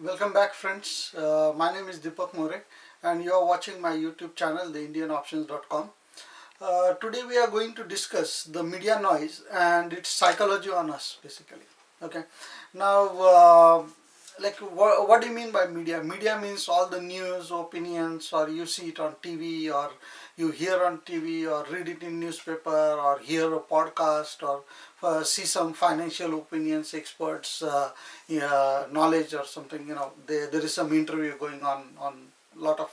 Welcome back, friends. My name is Deepak More and you are watching my YouTube channel, TheIndianOptions.com. Today we are going to discuss the media noise and its psychology on us, basically. Okay. Now, what do you mean by media? Media means all the news, opinions, or you see it on TV, or you hear on TV, or read it in newspaper, or hear a podcast, or see some financial opinions, experts, yeah, knowledge or something. There is some interview going on lot of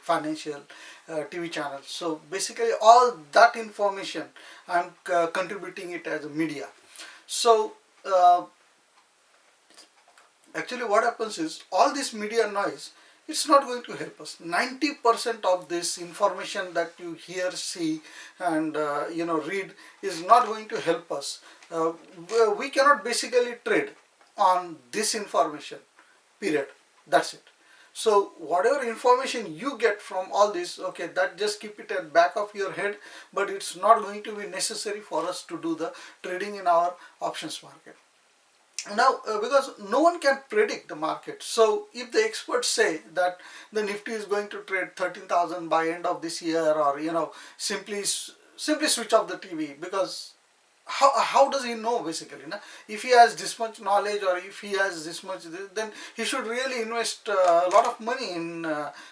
financial TV channels. So basically, all that information I'm contributing it as a media. So uh, actually what happens is all this media noise, it's not going to help us. 90% of this information that you hear, see, and read is not going to help us. We cannot basically trade on this information, period. That's it. So whatever information you get from all this, okay, that just keep it at back of your head, but it's not going to be necessary for us to do the trading in our options market. Now, because no one can predict the market, so if the experts say that the Nifty is going to trade 13,000 by end of this year, or simply switch off the TV, because how does he know, basically? If he has this much knowledge, or if he has this much, then he should really invest a lot of money in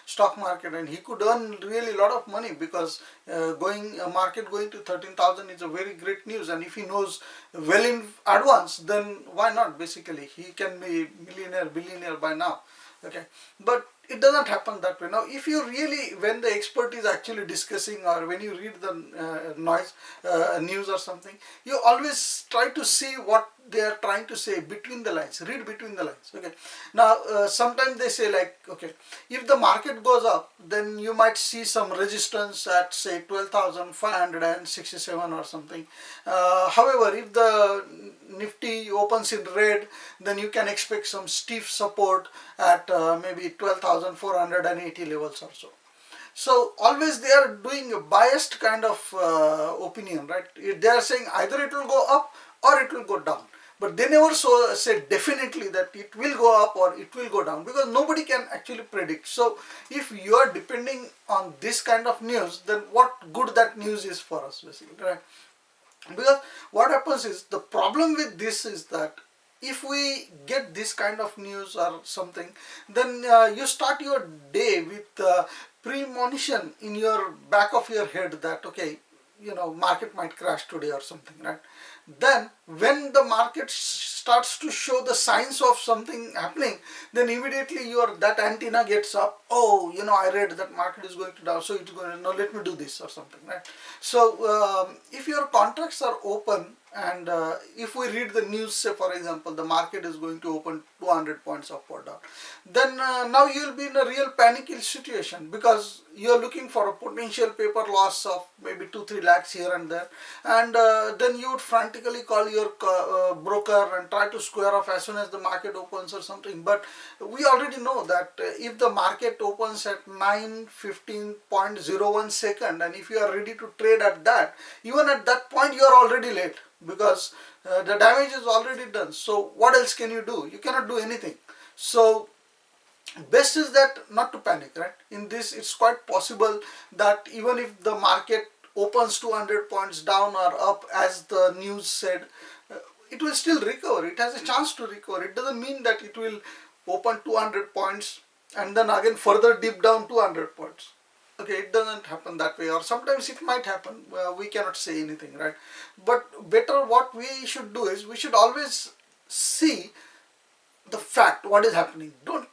stock market, and he could earn really a lot of money, because market going to 13,000 is a very great news. And if he knows well in advance, then why not? Basically, he can be millionaire, billionaire by now. Okay, but it doesn't happen that way. Now, if you really, when the expert is actually discussing, or when you read the news or something, you always try to see what they are trying to say between the lines. Read between the lines. Okay, now sometimes they say, like, okay, if the market goes up, then you might see some resistance at, say, 12,567 or something. However, if the Nifty opens in red, then you can expect some stiff support at maybe 12,480 levels or so. So always they are doing a biased kind of opinion, right? They are saying either it will go up or it will go down, but they never say definitely that it will go up or it will go down, because nobody can actually predict. So if you are depending on this kind of news, then what good that news is for us, basically, right? Because what happens is, the problem with this is that if we get this kind of news or something, then you start your day with premonition in your back of your head that, okay, market might crash today or something, right? Then when the market starts to show the signs of something happening, then immediately your that antenna gets up. Oh, I read that market is going to down, so it's going to, no, let me do this or something, right? So if your contracts are open, and if we read the news, say for example the market is going to open 200 points up or down, then now you will be in a real panicky situation, because you are looking for a potential paper loss of maybe 2-3 lakhs here and there, and then you would frantically call your broker and try to square off as soon as the market opens or something. But we already know that if the market opens at 9:15.01 second, and if you are ready to trade at that, even at that point you are already late, because the damage is already done. So what else can you do? You cannot do anything. So best is that not to panic, right? In this, it's quite possible that even if the market opens 200 points down or up, as the news said, it will still recover. It has a chance to recover. It doesn't mean that it will open 200 points and then again further dip down 200 points. Okay, it doesn't happen that way, or sometimes it might happen. We cannot say anything, right? But better, what we should do is, we should always see the fact, what is happening. Don't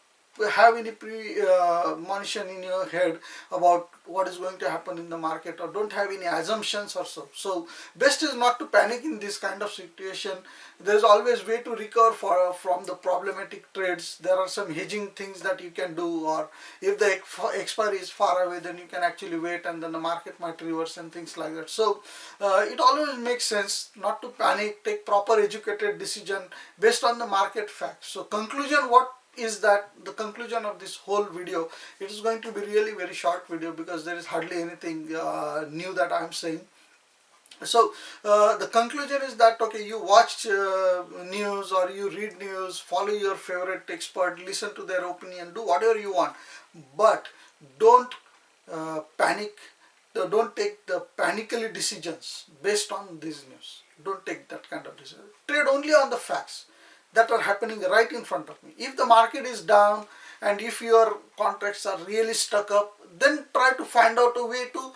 have any premonition in your head about what is going to happen in the market, or don't have any assumptions or so. So best is not to panic in this kind of situation. There is always way to recover from the problematic trades. There are some hedging things that you can do, or if the expiry is far away, then you can actually wait, and then the market might reverse and things like that. So it always makes sense not to panic, take proper educated decision based on the market facts. So conclusion, what is that the conclusion of this whole video? It is going to be really very short video, because there is hardly anything new that I am saying. So the conclusion is that okay, you watch news or you read news, follow your favorite expert, listen to their opinion, do whatever you want, but don't panic. Don't take the panically decisions based on these news. Don't take that kind of decision. Trade only on the facts that are happening right in front of me. If the market is down and if your contracts are really stuck up, then try to find out a way to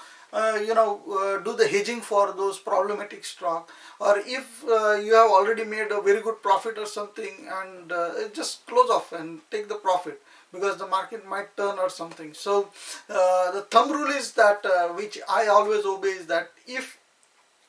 do the hedging for those problematic stock. Or if you have already made a very good profit or something, and just close off and take the profit because the market might turn or something. So the thumb rule is that which I always obey is that if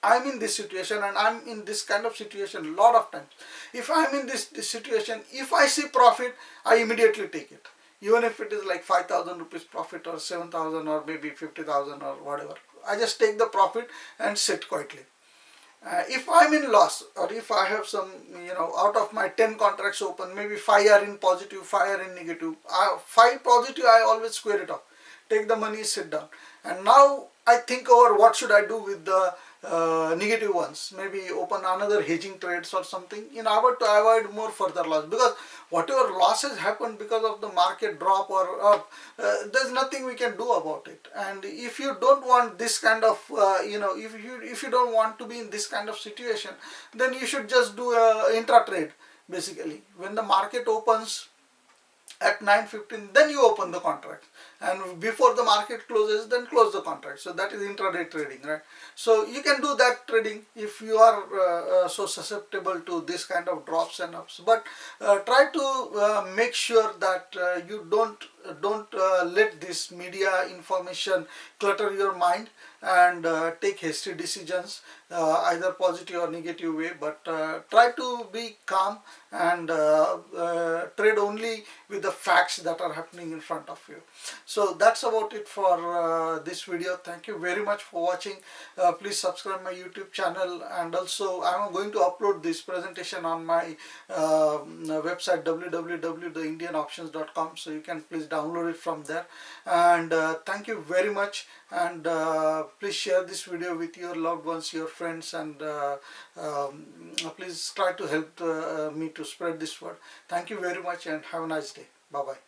I'm in this situation, and I'm in this kind of situation a lot of times. If I'm in this situation, if I see profit, I immediately take it. Even if it is like 5,000 rupees profit or 7,000 or maybe 50,000 or whatever. I just take the profit and sit quietly. If I'm in loss, or if I have some, out of my 10 contracts open, maybe 5 are in positive, 5 are in negative. 5 positive, I always square it off. Take the money, sit down. And now I think over what should I do with the negative ones. Maybe open another hedging trades or something in order to avoid more further loss. Because whatever losses happen because of the market drop or up, there's nothing we can do about it. And if you don't want this kind of, if you don't want to be in this kind of situation, then you should just do a intra trade. Basically, when the market opens at 9:15, then you open the contract, and before the market closes, then close the contract. So that is intraday trading, right? So you can do that trading if you are so susceptible to this kind of drops and ups. But try to make sure that you don't let this media information clutter your mind and take hasty decisions, either positive or negative way. But try to be calm and trade only with the facts that are happening in front of you. So that's about it for this video. Thank you very much for watching. Please subscribe my YouTube channel, and also I'm going to upload this presentation on my website www.TheIndianOptions.com, so you can please download it from there. And thank you very much, and please share this video with your loved ones, your friends, and please try to help me to spread this word. Thank you very much, and have a nice day. Bye bye.